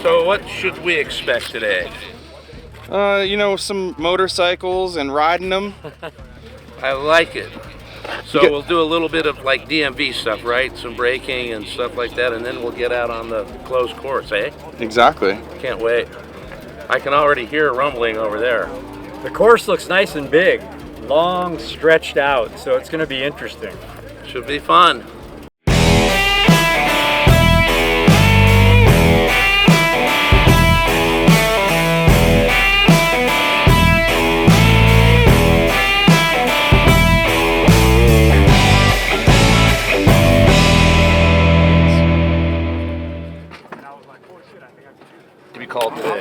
So what should we expect today? You know, some motorcycles and riding them. I like it. So we'll do a little bit of like DMV stuff, right? Some braking and stuff like that, and then we'll get out on the closed course, eh? Exactly. Can't wait. I can already hear rumbling over there. The course looks nice and big, long, stretched out, so it's going to be interesting. Should be fun.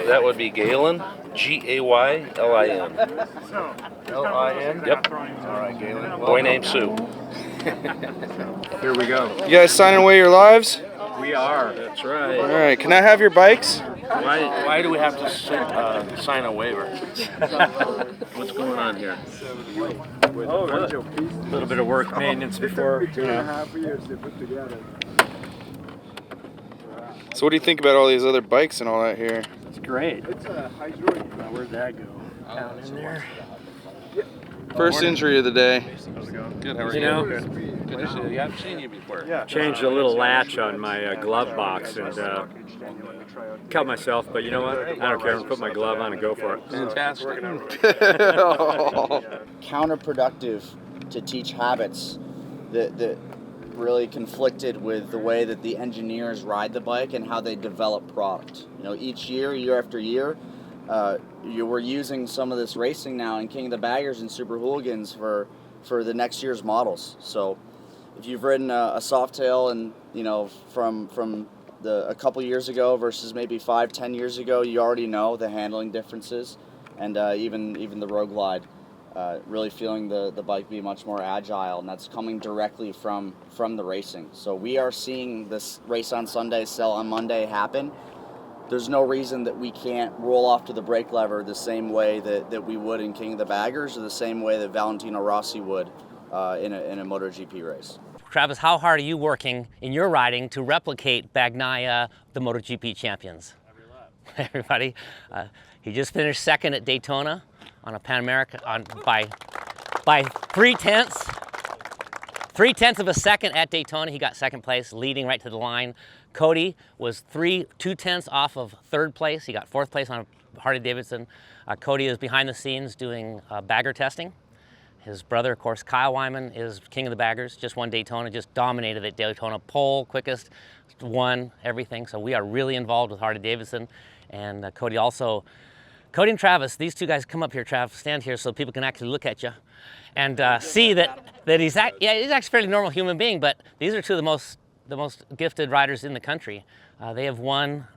That would be Galen, G-A-Y-L-I-N. L-I-N? Yep. All right, Galen. Boy named Sue. Here we go. You guys signing away your lives? We are. That's right. All right, can I have your bikes? Why do we have to sign a waiver? What's going on here? Oh, really? A little bit of work maintenance before. So what do you think about all these other bikes and all that here? It's great. Where'd that go? Down in there. First injury of the day. How's it going? Good, how are you? You know, good to see you. I haven't seen you before. Yeah. Changed a little latch on my glove box and cut myself, but you know what? I don't care. I'm put my glove on and go for it. Fantastic. Counterproductive to teach habits that really conflicted with the way that the engineers ride the bike and how they develop product. You know, each year after year, we're using some of this racing now in King of the Baggers and Super Hooligans for the next year's models. So if you've ridden a Softail and, you know, from a couple years ago versus maybe 5-10 years ago, you already know the handling differences, and even the Rogue Glide. Really feeling the bike be much more agile, and that's coming directly from the racing. So we are seeing this race on Sunday, sell on Monday happen. There's no reason that we can't roll off to the brake lever the same way that we would in King of the Baggers, or the same way that Valentino Rossi would in a MotoGP race. Travis, how hard are you working in your riding to replicate Bagnaia, the MotoGP champions? Everybody. He just finished second at Daytona on a Pan America by 3/10 of a second at Daytona. He got second place, leading right to the line. Cody was 2/10 off of third place. He got fourth place on a Harley-Davidson. Cody is behind the scenes doing bagger testing. His brother, of course, Kyle Wyman, is king of the baggers, just won Daytona, just dominated at Daytona, pole, quickest, won everything. So we are really involved with Harley-Davidson. And Cody and Travis, these two guys, come up here, Trav, stand here so people can actually look at you and see that he's actually a fairly normal human being, but these are two of the most gifted riders in the country. They have won,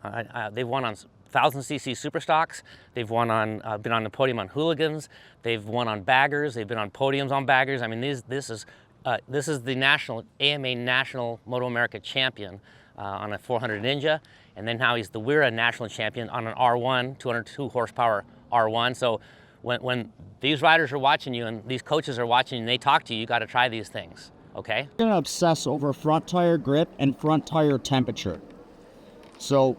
they've won on 1000cc Superstocks, they've won on, been on the podium on Hooligans, they've won on baggers, they've been on podiums on baggers. I mean, this is the national, AMA National Moto America champion on a 400 Ninja. And then now he's the WIRA national champion on an R1, 202 horsepower R1. So when these riders are watching you and these coaches are watching you and they talk to you, you got to try these things, okay? I'm going to obsess over front tire grip and front tire temperature. So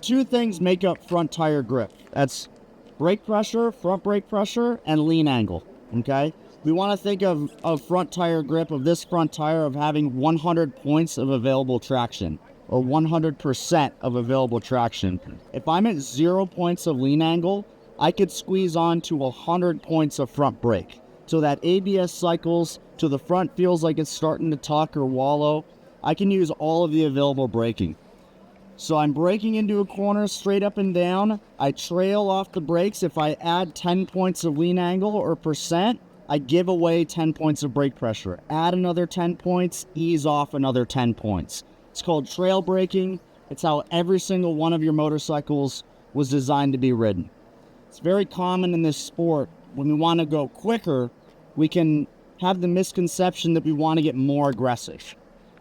two things make up front tire grip. That's brake pressure, front brake pressure, and lean angle, okay? We want to think of front tire grip, of this front tire, of having 100 points of available traction, or 100% of available traction. If I'm at 0 points of lean angle, I could squeeze on to 100 points of front brake. So that ABS cycles to the front feels like it's starting to tuck or wallow. I can use all of the available braking. So I'm braking into a corner straight up and down. I trail off the brakes. If I add 10 points of lean angle or percent, I give away 10 points of brake pressure. Add another 10 points, ease off another 10 points. It's called trail braking. It's how every single one of your motorcycles was designed to be ridden. It's very common in this sport. When we want to go quicker, we can have the misconception that we want to get more aggressive,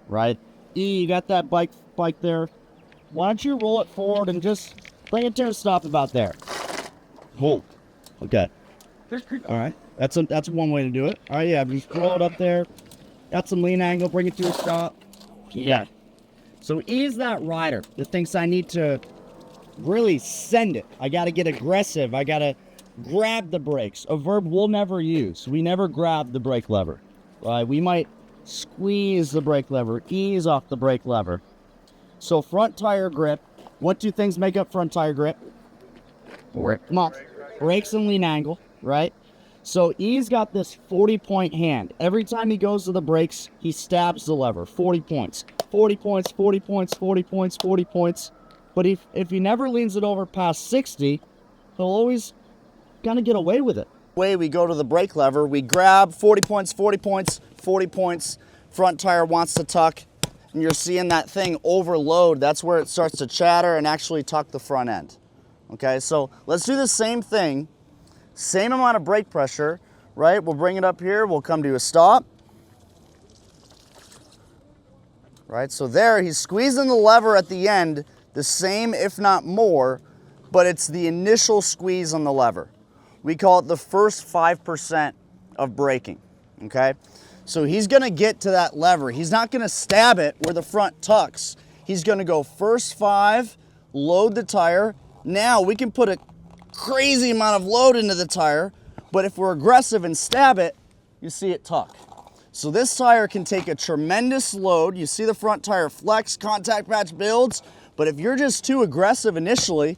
right? You got that bike there? Why don't you roll it forward and just bring it to a stop about there? Hold. Okay. All right. That's one way to do it. All right, yeah, just roll it up there. Got some lean angle, bring it to a stop. Yeah. So ease that rider that thinks I need to really send it. I got to get aggressive. I got to grab the brakes, a verb we'll never use. We never grab the brake lever. We might squeeze the brake lever, ease off the brake lever. So front tire grip, what two things make up front tire grip? Come on. Brakes and lean angle, right? So E's got this 40-point hand. Every time he goes to the brakes, he stabs the lever. 40 points. 40 points, 40 points, 40 points, 40 points. But if he never leans it over past 60, he'll always kind of get away with it. Way we go to the brake lever, we grab 40 points, 40 points, 40 points. Front tire wants to tuck, and you're seeing that thing overload. That's where it starts to chatter and actually tuck the front end. Okay, so let's do the same thing, same amount of brake pressure, right? We'll bring it up here, we'll come to a stop. Right, so there he's squeezing the lever at the end, the same if not more, but it's the initial squeeze on the lever. We call it the first 5% of braking, okay? So he's gonna get to that lever. He's not gonna stab it where the front tucks. He's gonna go first 5, load the tire. Now we can put a crazy amount of load into the tire, but if we're aggressive and stab it, you see it tuck. So this tire can take a tremendous load. You see the front tire flex, contact patch builds, but if you're just too aggressive initially,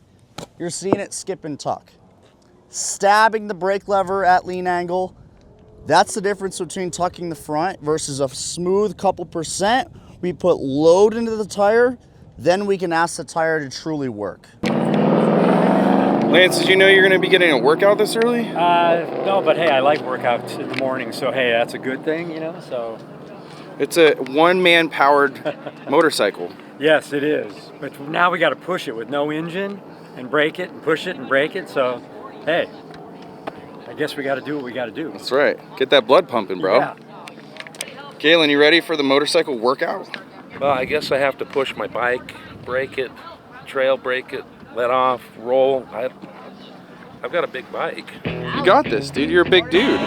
you're seeing it skip and tuck. Stabbing the brake lever at lean angle, that's the difference between tucking the front versus a smooth couple percent. We put load into the tire, then we can ask the tire to truly work. Lance, did you know you're going to be getting a workout this early? No, but hey, I like workouts in the morning, so hey, that's a good thing, you know, so. It's a one-man powered motorcycle. Yes, it is. But now we got to push it with no engine and brake it and push it and brake it, so hey, I guess we got to do what we got to do. That's right. Get that blood pumping, bro. Yeah. Galen, you ready for the motorcycle workout? Well, I guess I have to push my bike, brake it, trail brake it, let off, roll. I've got a big bike. You got this, dude. You're a big dude.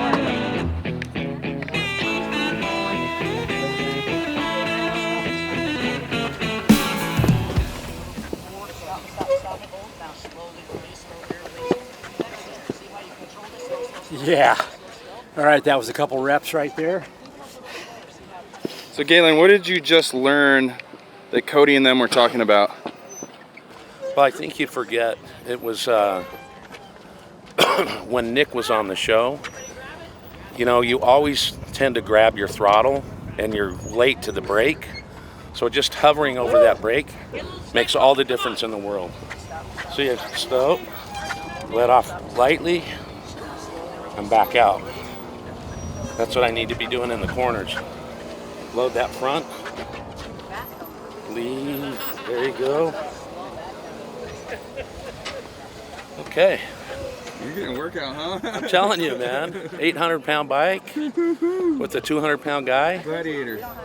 Yeah. All right, that was a couple reps right there. So Galen, what did you just learn that Cody and them were talking about? Well, I think you forget. It was when Nick was on the show. You know, you always tend to grab your throttle and you're late to the brake. So just hovering over that brake makes all the difference in the world. So you stop, let off lightly, and back out. That's what I need to be doing in the corners. Load that front. Lean. There you go. Okay. You're getting a workout, huh? I'm telling you, man. 800-pound bike with a 200-pound guy.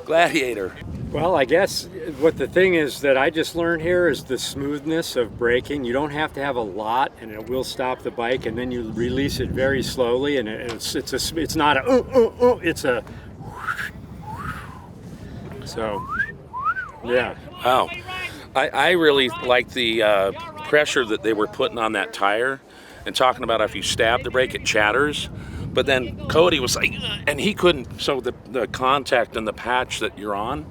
Gladiator. Well, I guess what the thing is that I just learned here is the smoothness of braking. You don't have to have a lot, and it will stop the bike, and then you release it very slowly, and it's not a it's a. So, yeah. Wow. I really like the pressure that they were putting on that tire and talking about if you stab the brake, it chatters. But then Cody was like, and he couldn't, so the contact and the patch that you're on,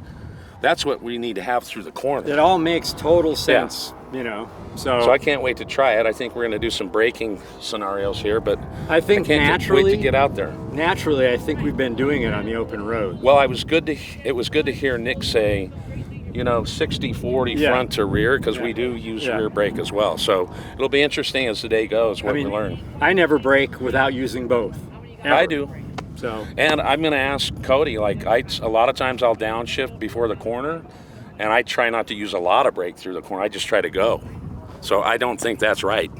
that's what we need to have through the corner. It all makes total sense, you know. So I can't wait to try it. I think we're going to do some braking scenarios here, but I think can't naturally, wait to get out there. Naturally, I think we've been doing it on the open road. Well, it was good to hear Nick say, you know, 60-40 front to rear, because we do use rear brake as well. So it'll be interesting as the day goes what we learn. I never brake without using both. Ever. I do. So. And I'm going to ask Cody, like, a lot of times I'll downshift before the corner, and I try not to use a lot of brake through the corner. I just try to go. So I don't think that's right.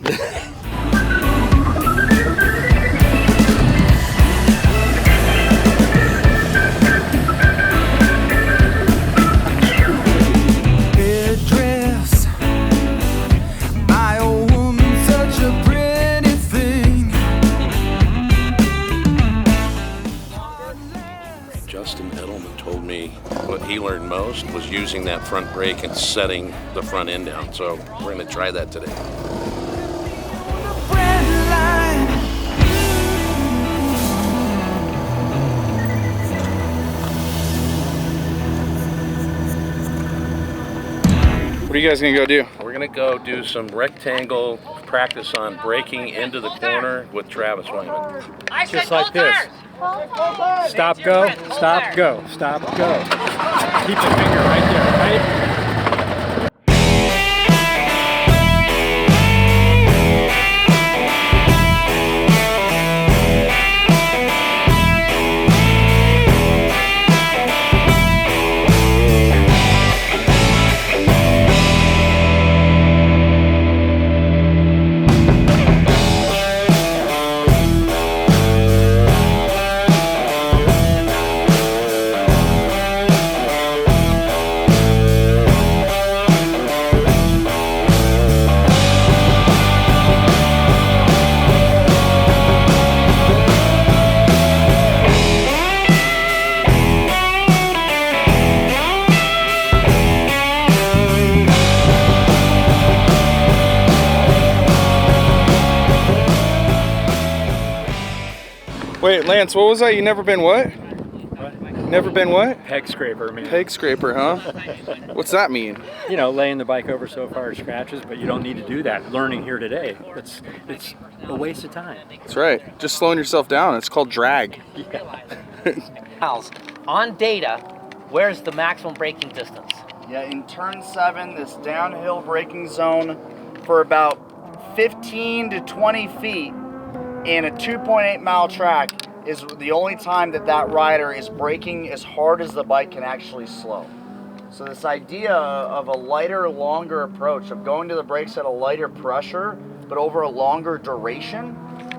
What he learned most was using that front brake and setting the front end down. So we're going to try that today. What are you guys gonna go do? We're going to go do some rectangle practice on braking into the corner with Travis Wyman. Just like this. Stop, go, stop, go, stop, go. Keep the finger right there, right? Wait, Lance, what was that? You never been what? Never been what? Peg scraper, man. Peg scraper, huh? What's that mean? You know, laying the bike over so far it scratches, but you don't need to do that. Learning here today, it's a waste of time. That's right. Just slowing yourself down. It's called drag. Miles, on data, where's the maximum braking distance? Yeah, in turn 7, this downhill braking zone for about 15 to 20 feet in a 2.8 mile track is the only time that that rider is braking as hard as the bike can actually slow. So this idea of a lighter, longer approach, of going to the brakes at a lighter pressure, but over a longer duration,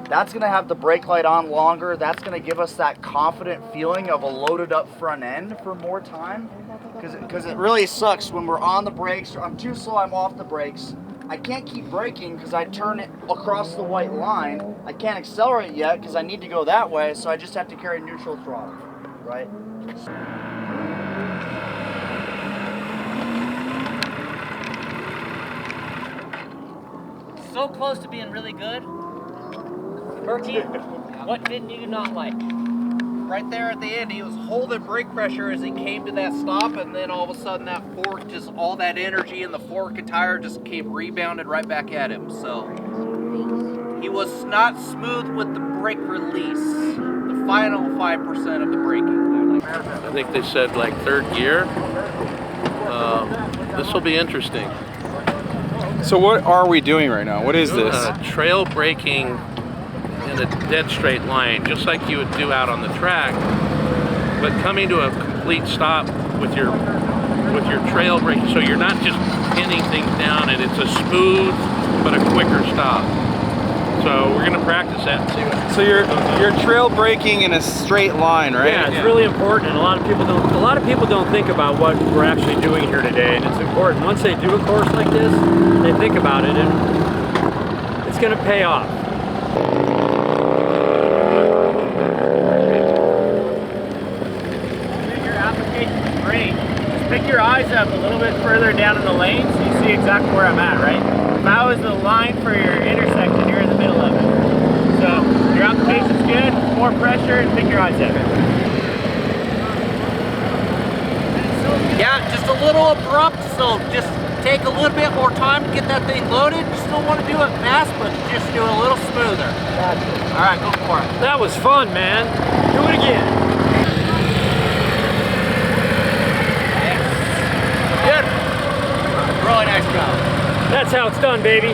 that's gonna have the brake light on longer. That's gonna give us that confident feeling of a loaded up front end for more time. Because it really sucks when we're on the brakes, I'm too slow, I'm off the brakes. I can't keep braking because I turn it across the white line. I can't accelerate yet because I need to go that way, so I just have to carry neutral throttle, right? So close to being really good. Berkey, what did you not like? Right there at the end, he was holding brake pressure as he came to that stop, and then all of a sudden that fork, just all that energy in the fork and tire just came rebounded right back at him. So he was not smooth with the brake release, the final 5% of the braking. I think they said like third gear. This will be interesting. So what are we doing right now? What is this? Trail braking in a dead straight line, just like you would do out on the track, but coming to a complete stop with your trail braking, so you're not just pinning things down, and it's a smooth but a quicker stop. So we're gonna practice that and see what. So you're trail braking in a straight line, right? Yeah, it's really important, and a lot of people don't think about what we're actually doing here today, and it's important. Once they do a course like this, they think about it, and it's gonna pay off. Pick your eyes up a little bit further down in the lane so you see exactly where I'm at, right? If I was the line for your intersection, you're in the middle of it. So your application's good, more pressure, and pick your eyes up. Yeah, just a little abrupt, so just take a little bit more time to get that thing loaded. You still want to do it fast, but just do it a little smoother. All right, go for it. That was fun, man. Do it again. Good. Really nice job. That's how it's done, baby. Hey,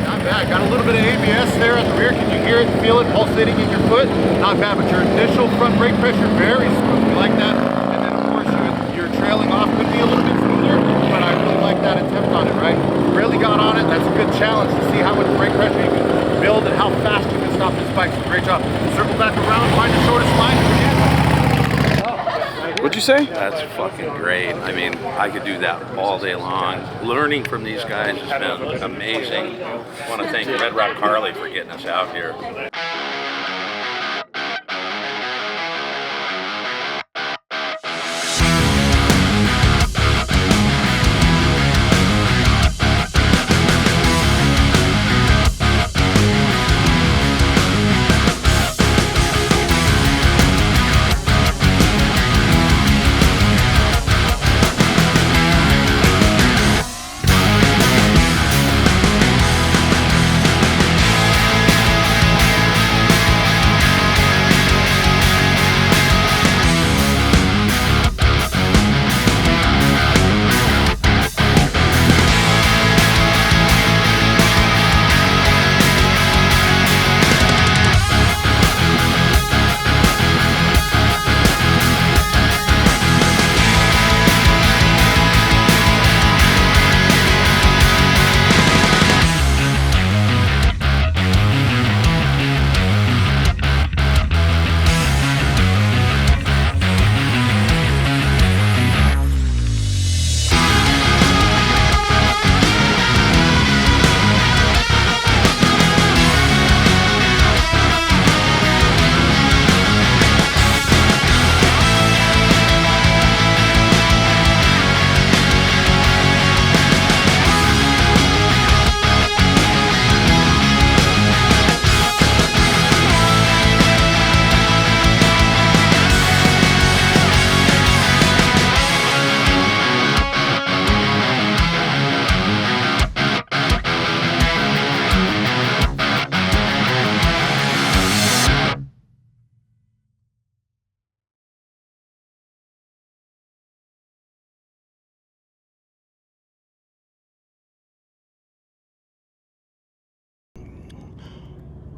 not bad. Got a little bit of ABS there at the rear. Can you hear it, feel it pulsating in your foot? Not bad, but your initial front brake pressure, very smooth. We like that. And then, of course, your trailing off could be a little bit smoother, but I really like that attempt on it, right? Really got on it. That's a good challenge to see how much brake pressure you can build and how fast you can stop this bike. So great job. Circle back around, find the shortest line again. What'd you say? That's fucking great. I mean, I could do that all day long. Learning from these guys has been amazing. I want to thank Red Rock Harley for getting us out here.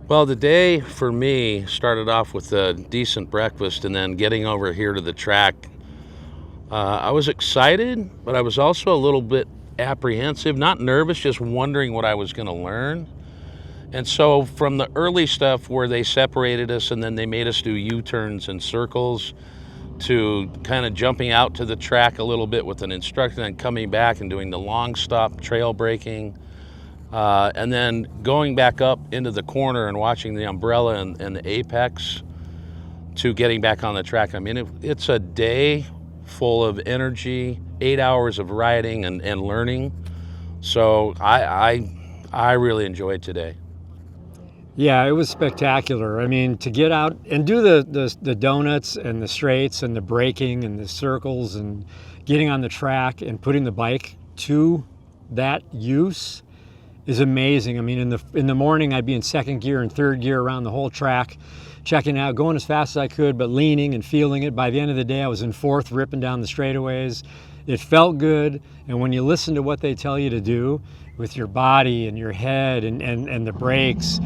Well, the day for me started off with a decent breakfast and then getting over here to the track. I was excited, but I was also a little bit apprehensive, not nervous, just wondering what I was going to learn. And so from the early stuff where they separated us and then they made us do U-turns and circles, to kind of jumping out to the track a little bit with an instructor and coming back and doing the long stop trail braking, and then going back up into the corner and watching the umbrella and the apex, to getting back on the track. I mean, it's a day full of energy, 8 hours of riding and learning. So I really enjoyed today. Yeah, it was spectacular. I mean, to get out and do the donuts and the straights and the braking and the circles and getting on the track and putting the bike to that use is amazing. I mean, in the morning, I'd be in second gear and third gear around the whole track, checking out, going as fast as I could, but leaning and feeling it. By the end of the day, I was in fourth, ripping down the straightaways. It felt good. And when you listen to what they tell you to do with your body and your head and the brakes,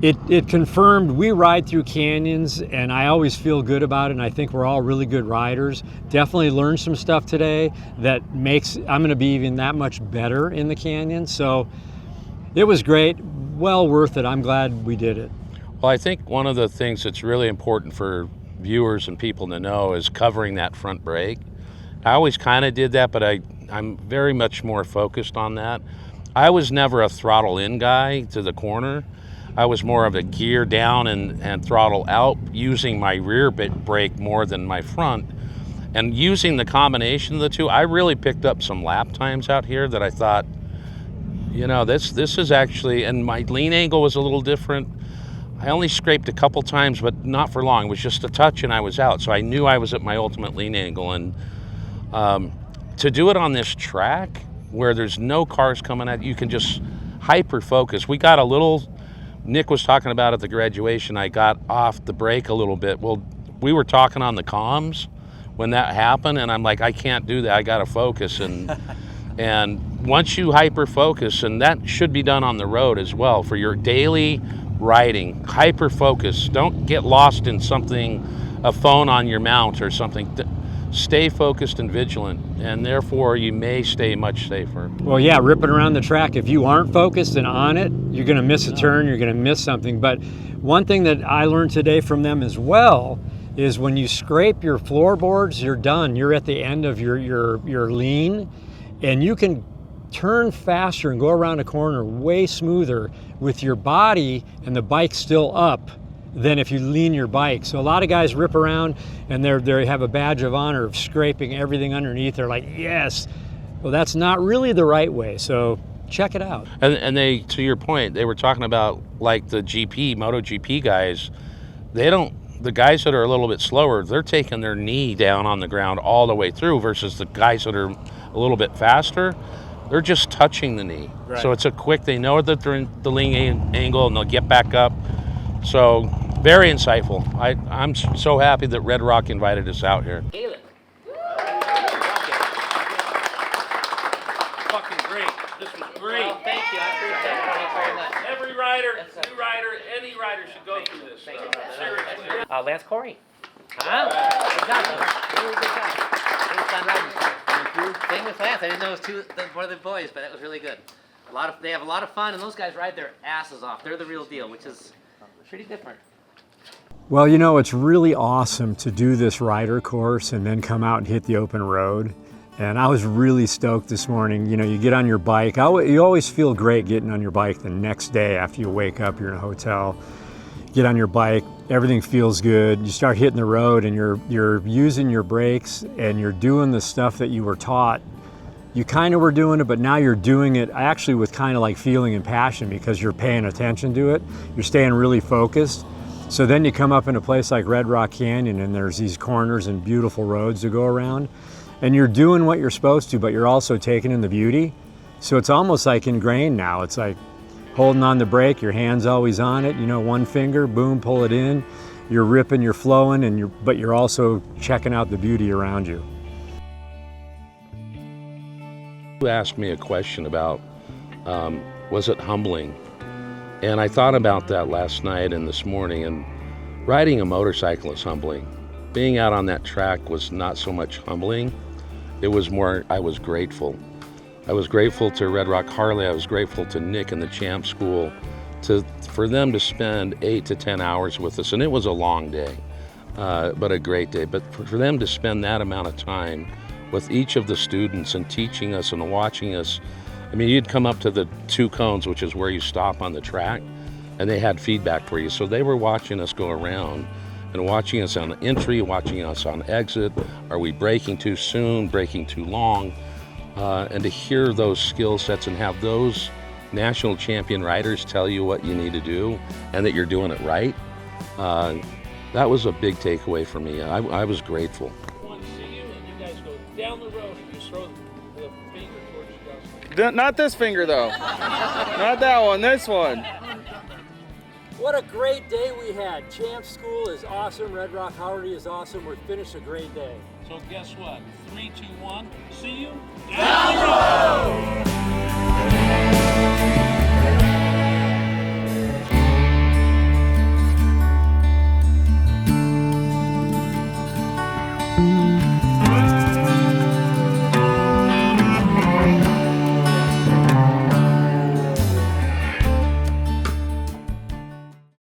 it confirmed we ride through canyons, and I always feel good about it, and I think we're all really good riders. Definitely learned some stuff today that makes I'm going to be even that much better in the canyon. So it was great, well worth it. I'm glad we did it. Well, I think one of the things that's really important for viewers and people to know is covering that front brake. I always kind of did that, but I'm very much more focused on that. I was never a throttle in guy to the corner. I was more of a gear down and throttle out, using my rear brake more than my front. And using the combination of the two, I really picked up some lap times out here that I thought, you know, this is actually, and my lean angle was a little different. I only scraped a couple times, but not for long. It was just a touch and I was out. So I knew I was at my ultimate lean angle. And to do it on this track where there's no cars coming at you, you can just hyper focus. We got a little, Nick was talking about at the graduation, I got off the brake a little bit. Well, we were talking on the comms when that happened, and I'm like, I can't do that. I got to focus. And once you hyper focus, and that should be done on the road as well for your daily riding, hyper focus. Don't get lost in something, a phone on your mount or something. Stay focused and vigilant, and therefore you may stay much safer. Well, yeah, ripping around the track, if you aren't focused and on it, you're going to miss a turn, you're going to miss something. But one thing that I learned today from them as well is when you scrape your floorboards, you're done. You're at the end of your lean, and you can turn faster and go around a corner way smoother with your body and the bike still up than if you lean your bike. So a lot of guys rip around and they have a badge of honor of scraping everything underneath. They're like, yes. Well, that's not really the right way. So check it out. And they, to your point, they were talking about like the MotoGP guys. The guys that are a little bit slower, they're taking their knee down on the ground all the way through, versus the guys that are a little bit faster, they're just touching the knee. Right. So it's a quick, they know that they're in the lean angle and they'll get back up. So very insightful. I'm so happy that Red Rock invited us out here. Galen. Fucking great. This was great. Well, thank you. I appreciate it. Thanks very much. Every rider, new rider, any rider should go through this. Seriously. Lance Corey. Huh? Good job, man. Really good job. Really fun riding. Thank you. Same with Lance. I didn't know it was one of the boys, but that was really good. They have a lot of fun, and those guys ride their asses off. They're the real deal, which is pretty different. Well, you know, it's really awesome to do this rider course and then come out and hit the open road. And I was really stoked this morning. You know, you get on your bike. You always feel great getting on your bike the next day after you wake up, you're in a hotel. Get on your bike, everything feels good. You start hitting the road and you're using your brakes and you're doing the stuff that you were taught. You kind of were doing it, but now you're doing it actually with kind of like feeling and passion because you're paying attention to it. You're staying really focused. So then you come up in a place like Red Rock Canyon and there's these corners and beautiful roads to go around. And you're doing what you're supposed to, but you're also taking in the beauty. So it's almost like ingrained now. It's like holding on the brake, your hand's always on it, you know, one finger, boom, pull it in. You're ripping, you're flowing, but you're also checking out the beauty around you. You asked me a question about, was it humbling? And I thought about that last night and this morning, and riding a motorcycle is humbling. Being out on that track was not so much humbling. It was more, I was grateful. I was grateful to Red Rock Harley. I was grateful to Nick and the Champ School for them to spend 8 to 10 hours with us. And it was a long day, but a great day. But for them to spend that amount of time with each of the students and teaching us and watching us. I mean, you'd come up to the 2 cones, which is where you stop on the track, and they had feedback for you. So they were watching us go around and watching us on entry, watching us on exit. Are we braking too soon, braking too long? And to hear those skill sets and have those national champion riders tell you what you need to do and that you're doing it right, that was a big takeaway for me. I was grateful. I want to see you, and you guys go down the road and just throw the finger towards the dust. Not this finger though. Not that one, this one. What a great day we had. Champ School is awesome. Red Rock Harley is awesome. We're finished a great day. So guess what? 3, 2, 1. See you down the road!